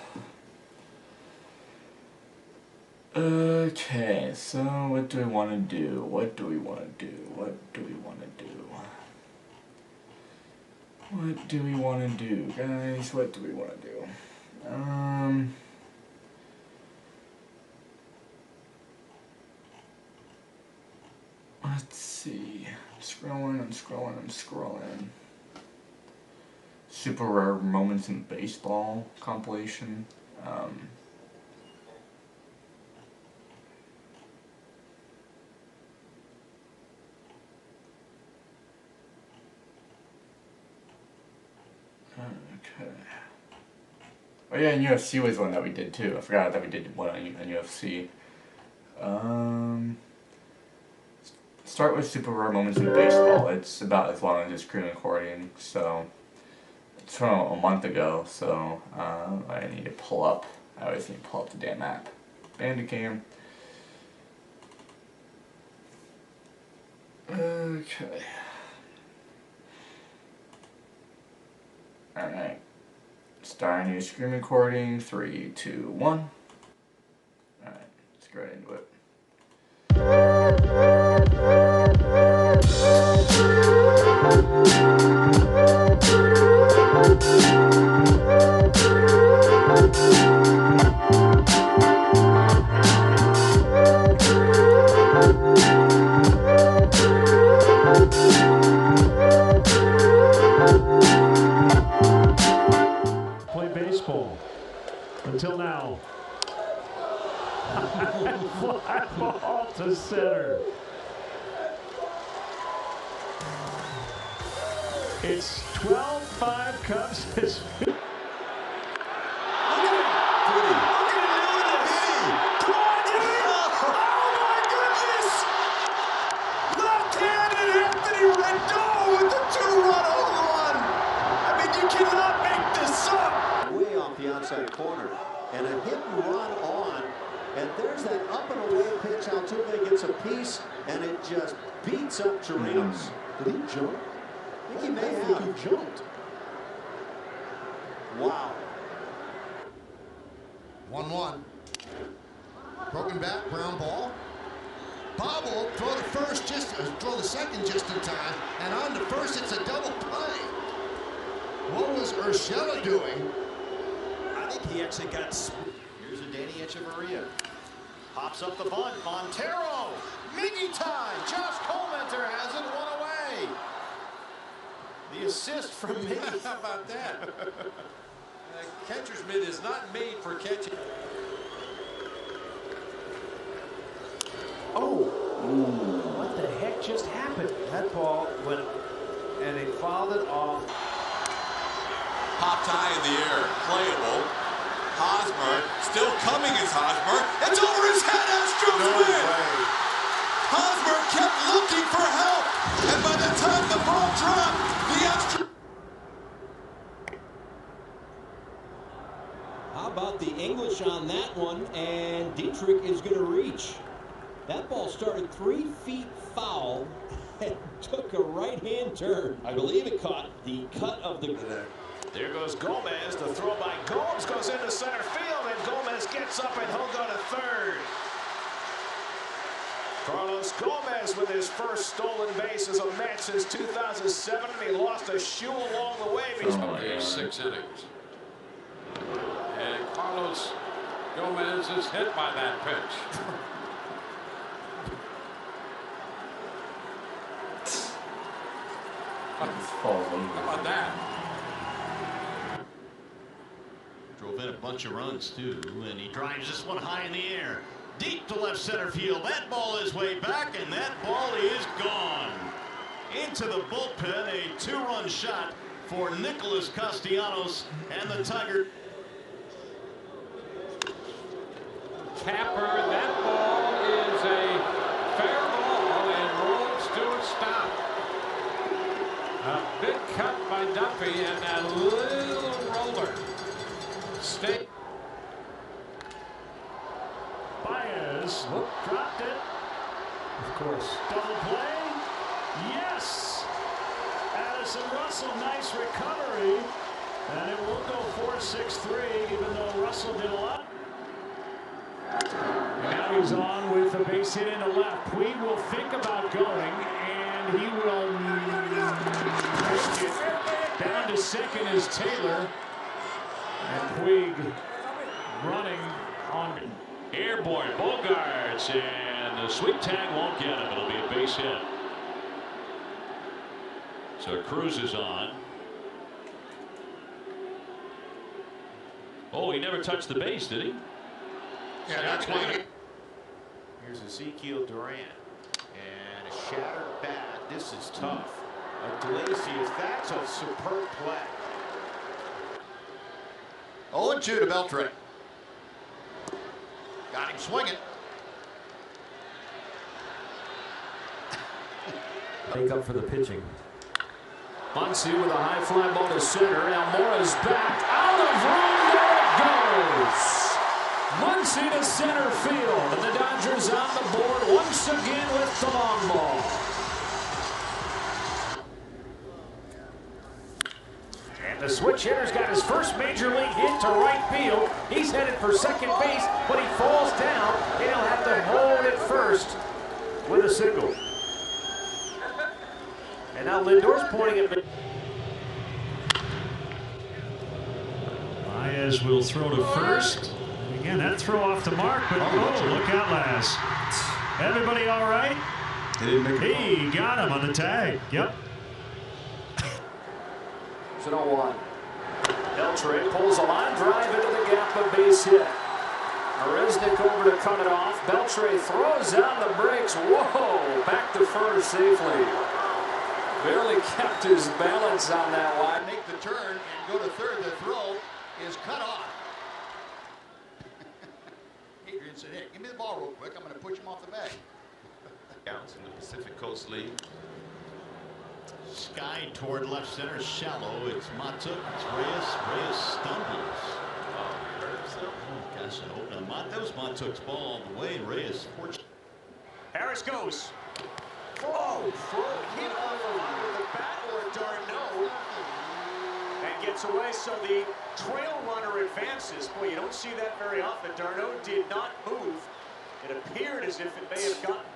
Okay, so what do we want to do? What do we want to do? What do we want to do? What do we want to do, guys? What do we want to do? Let's see. I'm scrolling. Super rare moments in baseball compilation. Okay. Oh yeah, and UFC was one that we did too. I forgot that we did one on UFC. Start with super rare moments in baseball. It's about as long as this screen recording, so it's from a month ago. So I need to pull up. I always need to pull up the damn app. Bandicam. Okay. Alright. Start a new screen recording. 3, 2, 1. Alright, let's go right into it. Play baseball. Until now. Fly ball to center. It's 12-5 Cubs. Outside corner and a hit and run on, and there's that up and away pitch. Altuve gets a piece and it just beats up Chirinos. Did he jump? I think he may have. He jumped. Wow. 1-1. Broken back, ground ball. Bob will throw the first, throw the second just in time, and on the first it's a double play. What was Urshela doing? He actually got. Here's a Danny Echeverria. Pops up the bunt. Montero. Miggy time. Josh Colmenter has it one away. The assist from Miggy. How about that? Catcher's mitt is not made for catching. Oh. What the heck just happened? That ball went and they fouled it off. Popped high in the air. Playable. Hosmer, still coming is Hosmer. It's over his head. Astros win. Hosmer kept looking for help, and by the time the ball dropped, the Astros. How about the English on that one? And Dietrich is going to reach. That ball started 3 feet foul and took a right-hand turn. I believe it caught the cut of the. There goes Gomez. The throw by Gomes goes into center field, and Gomez gets up and he'll go to third. Carlos Gomez with his first stolen base as a Met since 2007, and he lost a shoe along the way. Oh, 6 innings. And Carlos Gomez is hit by that pitch. How about that? Drove in a bunch of runs too, and he drives this one high in the air, deep to left center field. That ball is way back, and that ball is gone into the bullpen. A 2-run shot for Nicholas Castellanos and the Tiger. Capper, that ball is a fair ball and rolls to a stop. A big cut by Duffy and that little roller. Stay. Baez dropped it. Of course. Double play. Yes. Addison Russell, nice recovery. And it will go 4-6-3, even though Russell did a lot. Now he's on with a base hit into left. Puig will think about going, and he will push it. Down to second is Taylor. And Puig running on. Airborne Bogarts, and the sweep tag won't get him. It'll be a base hit. So Cruz is on. Oh, he never touched the base, did he? Yeah, that's why. Here's Ezekiel Duran. And a shattered bat. This is tough. Iglesias, that's a superb play. 0-2 to Beltran. Got him swinging. Make up for the pitching. Muncy with a high fly ball to center. Almora's back. Out of room. There it goes. Muncy to center field. And the Dodgers on the board once again with the long ball. And the switch hitter's got his first major league hit to right field. He's headed for second base, but he falls down, and he'll have to hold it first with a single. And now Lindor's pointing at me. Baez will throw to first. Again, that throw off the mark, but oh, look out, Laz. Everybody all right? He got him on the tag. Yep. It's an 0-1. Beltre pulls a line drive into the gap, a base hit. Resnick over to cut it off. Beltre throws on the brakes. Whoa! Back to first safely. Barely kept his balance on that one. Make the turn and go to third. The throw is cut off. Adrian said, hey, give me the ball real quick. I'm going to push him off the bag. Counts in the Pacific Coast League. Sky toward left center, shallow. It's Matuk. It's Reyes. Reyes stumbles. Oh, he hurt himself. Oh, gosh, I hope not. That was Matuk's ball all the way. Reyes. Harris goes. Oh, hit on the bat or Darno. And gets away, so the trail runner advances. Boy, you don't see that very often. Darno did not move. It appeared as if it may have gotten.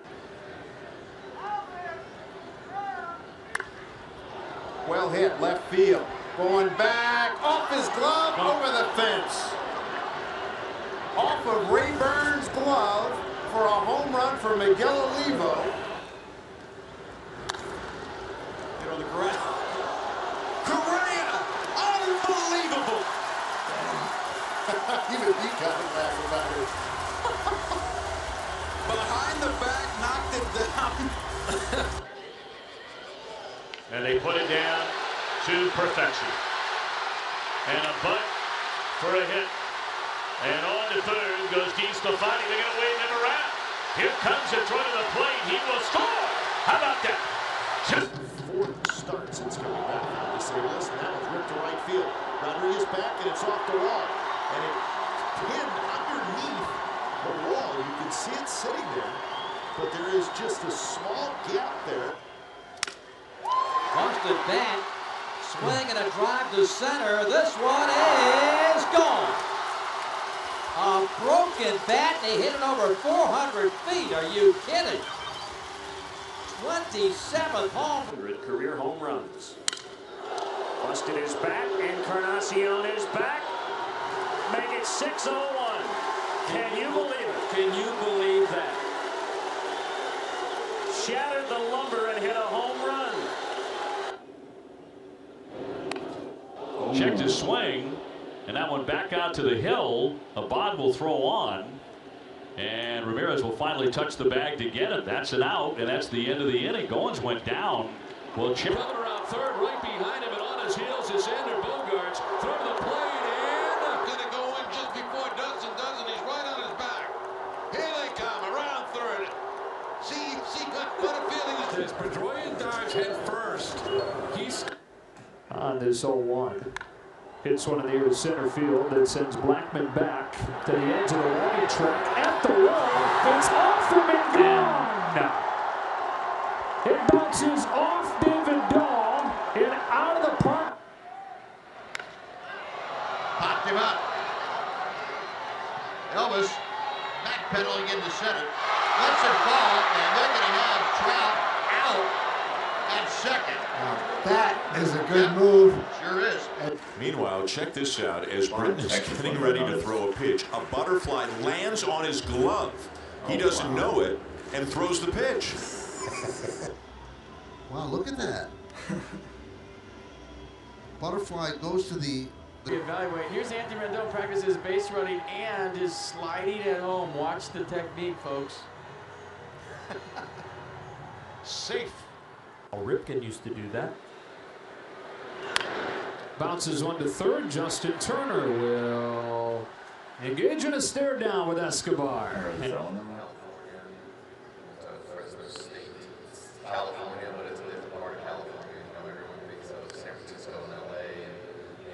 Well hit, left field. Going back, off his glove, over the fence. Off of Rayburn's glove for a home run for Miguel Olivo. Hit on the ground. Correa! Unbelievable! Even he got it laughing about it. Behind the back, knocked it down. And they put it down to perfection. And a bunt for a hit. And on to third goes DeStefani. They're going to wave him around. Here comes in front of the plate. He will score. How about that? Just Fourth start since coming back from the St. Now it's ripped to right field. Rodriguez back and it's off the wall. And it pinned underneath the wall. You can see it sitting there. But there is just a small gap there. Busted bat, swing and a drive to center. This one is gone. A broken bat, and he hit it over 400 feet. Are you kidding? 27th home. career home runs. Busted his bat. Encarnacion is back. Make it 6-0-1. Can you believe it? Can you believe that? Shattered the lumber and hit a home run. Checked his swing, and that one back out to the hill. Abad will throw on, and Ramirez will finally touch the bag to get it. That's an out, and that's the end of the inning. Goins went down. Well, coming around third, right behind him, and on his heels is Xander Bogaerts. Throw to the plate, and Gonna go in just before Dustin does, and he's right on his back. Here they come, around third. See, what a feeling is this? Pedroia dives head first. He's on this 0-1. Hits one in the air to center field that sends Blackman back to the edge of the warning track at the wall. It's off him and gone. It bounces off David Dahl and out of the park. Popped him up. Elvis backpedaling into center. Lets it fall, and they're going to have Trout out at second. That is a good move. Sure is. Meanwhile, check this out. As Britton is getting ready to throw a pitch, a butterfly lands on his glove. He doesn't know it and throws the pitch. Wow, look at that. Butterfly goes to the... Evaluate. Here's Anthony Rendon practices base running and is sliding at home. Watch the technique, folks. Safe. Ripken used to do that. Bounces one to third. Justin Turner will engage in a stare down with Escobar. California, but it's a different part of California. You know, everyone thinks of San Francisco and LA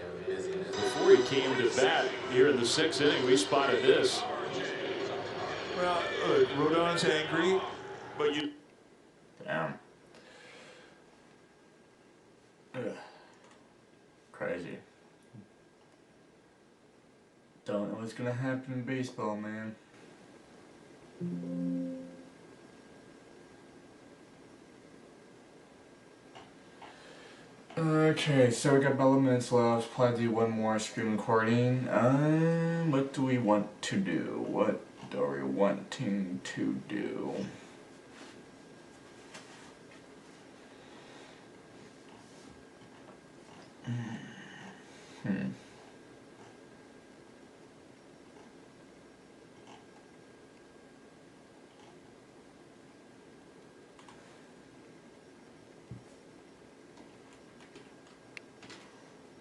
and the busyness. Before he came to bat here in the 6th inning, we spotted this. Well, look, Rodon's angry, but you... Damn. Ugh. Crazy. Don't know what's gonna happen in baseball, man. Okay, so we got about 11 minutes left. Probably do one more screen recording. What do we want to do? What are we wanting to do?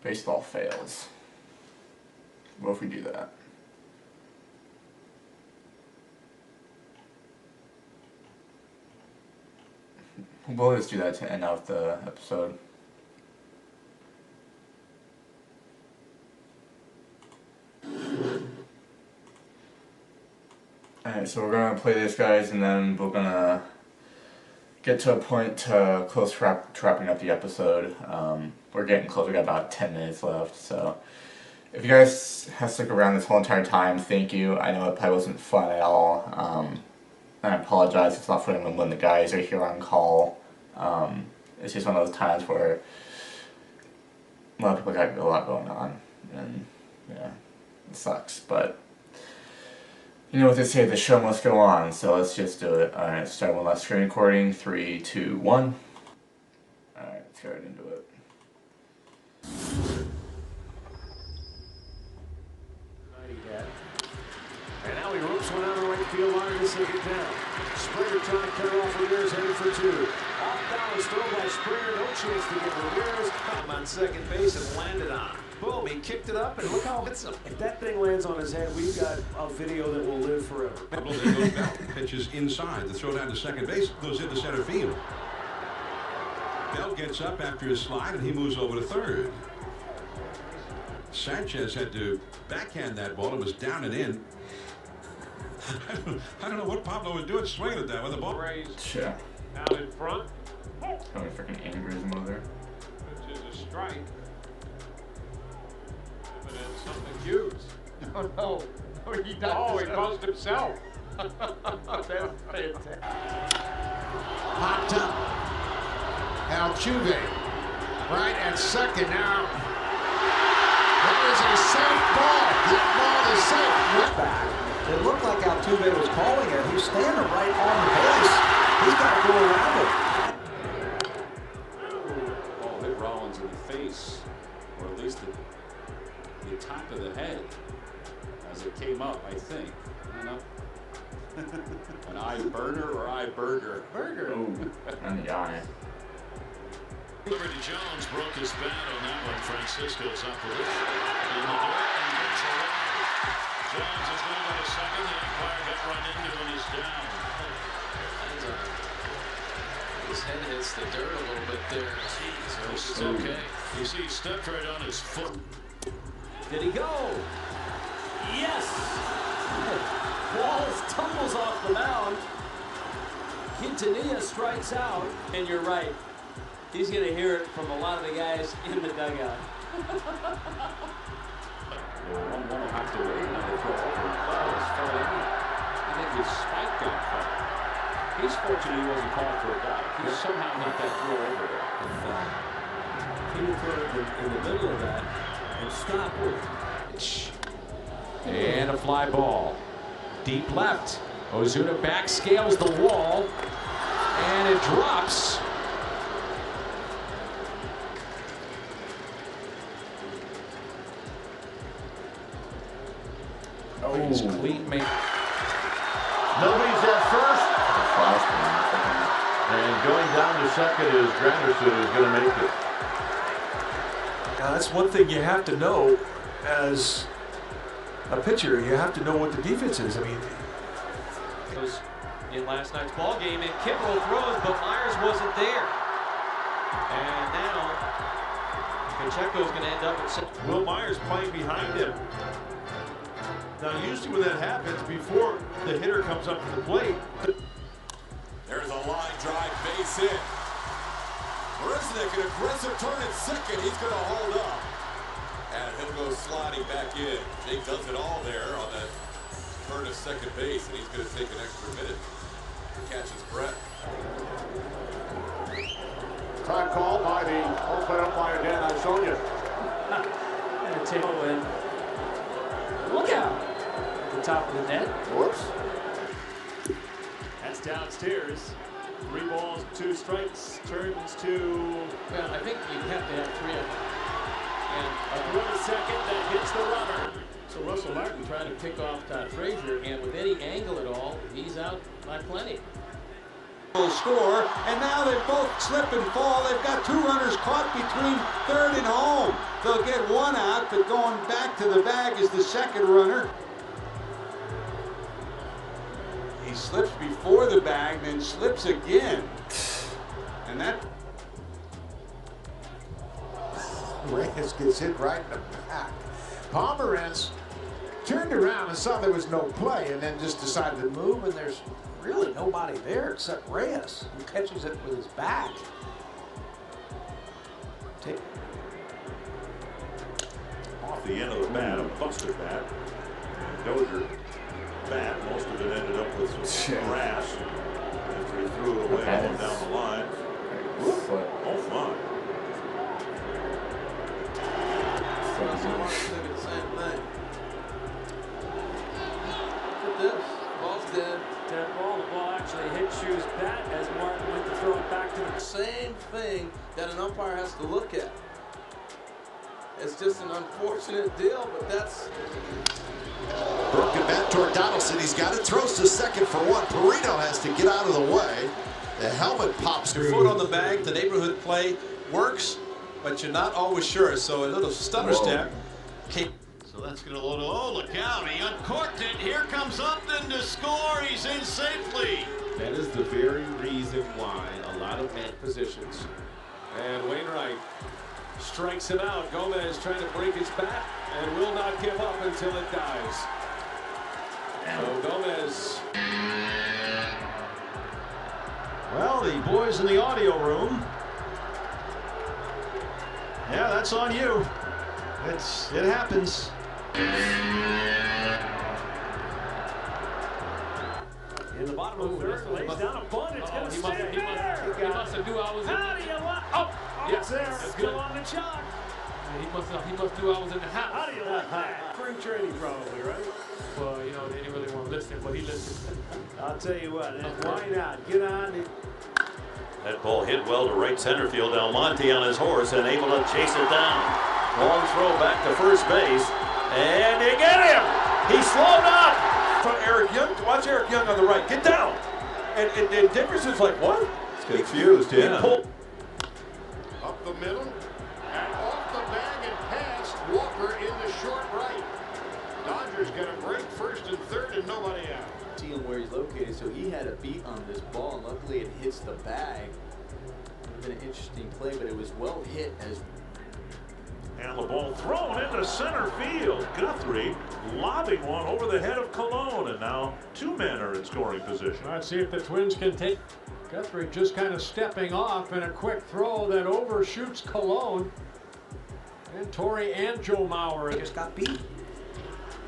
Baseball fails. What if we do that? We'll just do that to end off the episode. Alright, so we're gonna play this, guys, and then we're gonna get to a point close to wrapping up the episode. We're getting close. We got about 10 minutes left, so if you guys have stuck around this whole entire time, thank you. I know it probably wasn't fun at all. I apologize. It's not fun when the guys are here on call. It's just one of those times where a lot of people got a lot going on, and yeah, it sucks. But you know what they say, the show must go on, so let's just do it. Alright, start one last screen recording. 3, 2, 1. Alright, let's get right into it. And now he ropes one out of the right field line to sink it down. Springer trying to cut off Ramirez, headed for 2. Off balance throw by Springer, no chance to get Ramirez. Caught him on second base and landed on him. Boom, he kicked it up, and look how it hits him. If that thing lands on his head, we've got a video that will live forever. Pitches inside. The throw down to second base goes into center field. Bell gets up after his slide, and he moves over to third. Sanchez had to backhand that ball. It was down and in. I don't know what Pablo was doing, swinging at that with the ball raised. Yeah. Out in front. Probably freaking aneurysm over there. Which is a strike. But it's something huge. Oh no. Oh, he does. Oh, he buzzed himself. That's fantastic. Popped up. Altuve right at second now. That is a safe ball. That ball is safe. Back. It looked like Altuve was calling it. He was standing right on the base. He's got to go around it. Ball hit Rollins in the face, or at least the top of the head as it came up, I think. You know? An eye burner or eye burger? Burger. Oh, on the eye. Liberty Jones broke his bat on that one. Francisco's up with it. In the dirt and gets away. Jones is going to go to second. The umpire got run into when he's down. His head hits the dirt a little bit there. Jeez, I hope it's okay. You see, he stepped right on his foot. Did he go? Yes! Wallace tumbles off the mound. Quintanilla strikes out. And you're right. He's going to hear it from a lot of the guys in the dugout. One will have to wait another throw over. As far as I think his spike got caught. He's fortunate he wasn't called for a dive. He somehow got that throw over there. He would throw it in the middle of that and stop it. And a fly ball. Deep left. Ozuna back scales the wall. And it drops. Oh, he's clean make. Nobody's at first. And going down to second is Granderson, who's going to make it. Now that's one thing you have to know as a pitcher. You have to know what the defense is. I mean, was in last night's ball game, and Kimbrel throws, but Myers wasn't there. And now Pacheco's going to end up at Will Myers playing behind him. Now, usually when that happens, before the hitter comes up to the plate. There's a line drive base hit. Marisnik, an aggressive turn at second. He's going to hold up. And he'll go sliding back in. Jake does it all there on that turn to second base, and he's going to take an extra minute to catch his breath. Time called by the home plate umpire, Dan Isonia. And a tailwind. Look out! At the top of the net. Whoops. That's downstairs. 3 balls, 2 strikes, turns to... Well, I think you have to have 3 of them. And a throw to second that hits the runner. So Russell Martin trying to pick off Todd Frazier, and with any angle at all, he's out by plenty. Will score, and now they both slip and fall. They've got 2 runners caught between third and home. They'll get one out, but going back to the bag is the second runner. He slips before the bag, then slips again. And that... Reyes gets hit right in the back. Pomerantz turned around and saw there was no play and then just decided to move, and there's really nobody there except Reyes, who catches it with his back. Off the end of the bat, a busted bat. And Dozier bat, most of it ended up with some grass after he threw it away going down the line. Oh, fun. Look at this. Ball's dead. Dead ball. The ball actually hit Shu's bat as Martin went to throw it back to the same thing that an umpire has to look at. It's just an unfortunate deal, but that's... Broken bat toward Donaldson. He's got it. Throws to second for one. Perino has to get out of the way. The helmet pops. Your foot on the bag. The neighborhood play works, but you're not always sure. So a little stutter step. So that's going to load. Oh, look out. He uncorked it. Here comes Upton to score. He's in safely. That is the very reason why a lot of man positions. And Wainwright strikes him out. Gomez trying to break his bat and will not give up until it dies. So Gomez. Well, the boys in the audio room. Yeah, that's on you. It happens. In the bottom of the third, lays down a bunt. It's going to stay there. He must have knew I was in. How do you like? Oh, yes, there. It's still on the chalk. He must knew I was in the house. How do you like that? Spring training, probably, right? Well, you know, they didn't really want to listen, but he listened. I'll tell you what. Why not? Get on it. That ball hit well to right center field. Almonte on his horse and able to chase it down. Long throw back to first base. And they get him. He slowed up. From Eric Young. Watch Eric Young on the right. Get down. And Dickerson's like, what? He's confused, yeah. Up the middle. And off the bag and past Walker in the short right. Dodgers get a break first and third and nobody out. Seeing where he's located, so he had a beat on this ball, and luckily it hits the bag. Would have been an interesting play, but it was well hit as. And the ball thrown into center field. Guthrie lobbing one over the head of Colon, and now two men are in scoring position. Let's see if the Twins can take. Guthrie just kind of stepping off in a quick throw that overshoots Colon. And Torrey and Joe Mauer just got beat.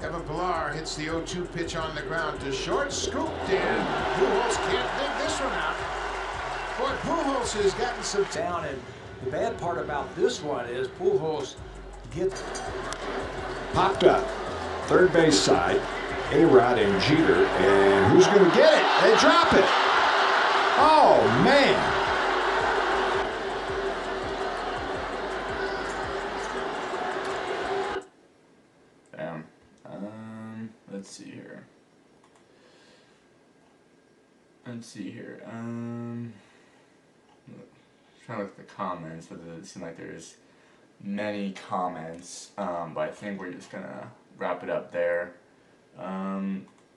Evan Pilar hits the 0-2 pitch on the ground to short, scooped in. Pujols can't dig this one out. Boy, Pujols has gotten some down, and the bad part about this one is Pujols gets popped up. Third base side, A-Rod and Jeter, and who's going to get it? They drop it. Oh, man. Damn. Let's see here. Trying to look at the comments, but it doesn't seem like there's many comments. But I think we're just gonna wrap it up there.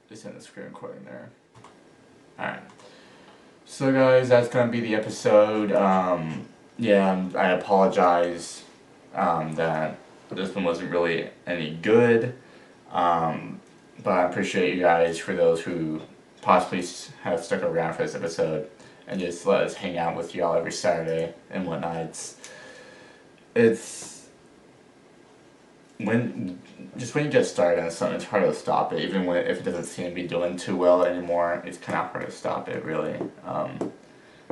Just end the screen recording there. Alright. So guys, that's gonna be the episode. Yeah, I apologize that this one wasn't really any good. But I appreciate you guys, for those who possibly have stuck around for this episode and just let us hang out with y'all every Saturday and whatnot. It's when you get started on something, it's hard to stop it. Even if it doesn't seem to be doing too well anymore, it's kind of hard to stop it, really.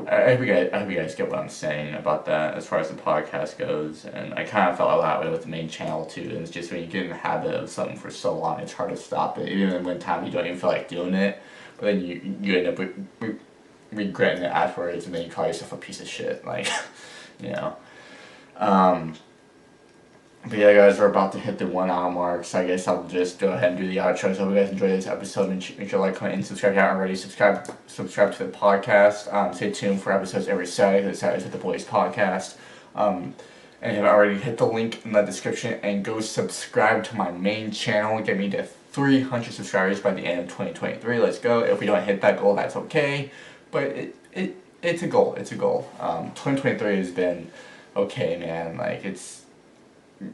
I hope you guys get what I'm saying about that as far as the podcast goes. And I kind of felt that way with the main channel too. And it's just when you get in the habit of something for so long, it's hard to stop it. Even when time you don't even feel like doing it, but then you end up regretting it afterwards, and then you call yourself a piece of shit, like, you know. But yeah, guys, we're about to hit the 1 hour mark, so I guess I'll just go ahead and do the outro. So I hope you guys enjoyed this episode. Make sure to like, comment, and subscribe if you haven't already. Subscribe to the podcast. Stay tuned for episodes every Saturday. The Saturdays with the Boys podcast. and have already hit the link in the description and go subscribe to my main channel. Get me to 300 subscribers by the end of 2023. Let's go. If we don't hit that goal, that's okay. But it's a goal. It's a goal. 2023 has been okay, man. Like, it's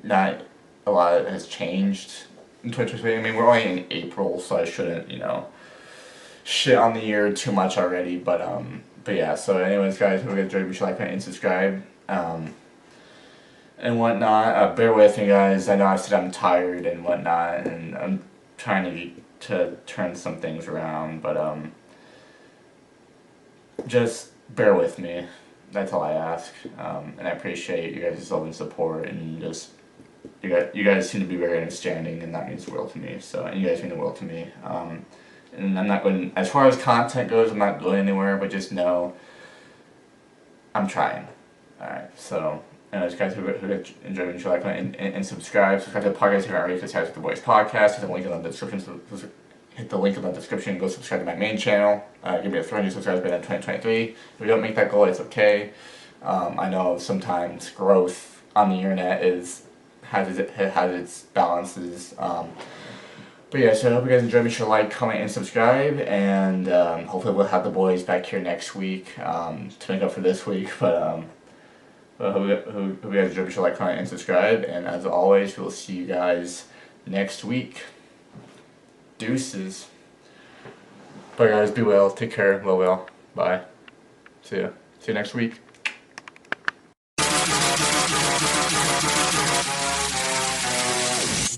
not a lot has changed in 2023. I mean, we're only in April, so I shouldn't, shit on the year too much already. But yeah. So, anyways, guys, if you guys enjoyed, be sure to like and subscribe. And whatnot. Bear with me, guys. I know I said I'm tired and whatnot, and I'm trying to turn some things around, but just bear with me. That's all I ask. And I appreciate you guys' love and support, and just you guys seem to be very understanding, and that means the world to me. So, and you guys mean the world to me. And I'm not going, as far as content goes, I'm not going anywhere, but just know I'm trying. Alright, so anyways, guys, who enjoyed, make sure to like and subscribe. Subscribe to the podcast if you're already subscribed to the Boys Podcast. Hit the link in the description. Hit the link in the description. Go subscribe to my main channel. Give me a 300 subscribers by the end of 2023. If we don't make that goal, it's okay. I know sometimes growth on the internet has its balances. But yeah, so I hope you guys enjoyed. Make sure to like, comment, and subscribe. And hopefully we'll have the boys back here next week to make up for this week. But who you guys enjoyed, be sure to like, comment, and subscribe. And as always, we'll see you guys next week. Deuces. Bye, guys. Be well. Take care. Well. Bye. See ya. See you next week.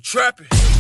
Trapping.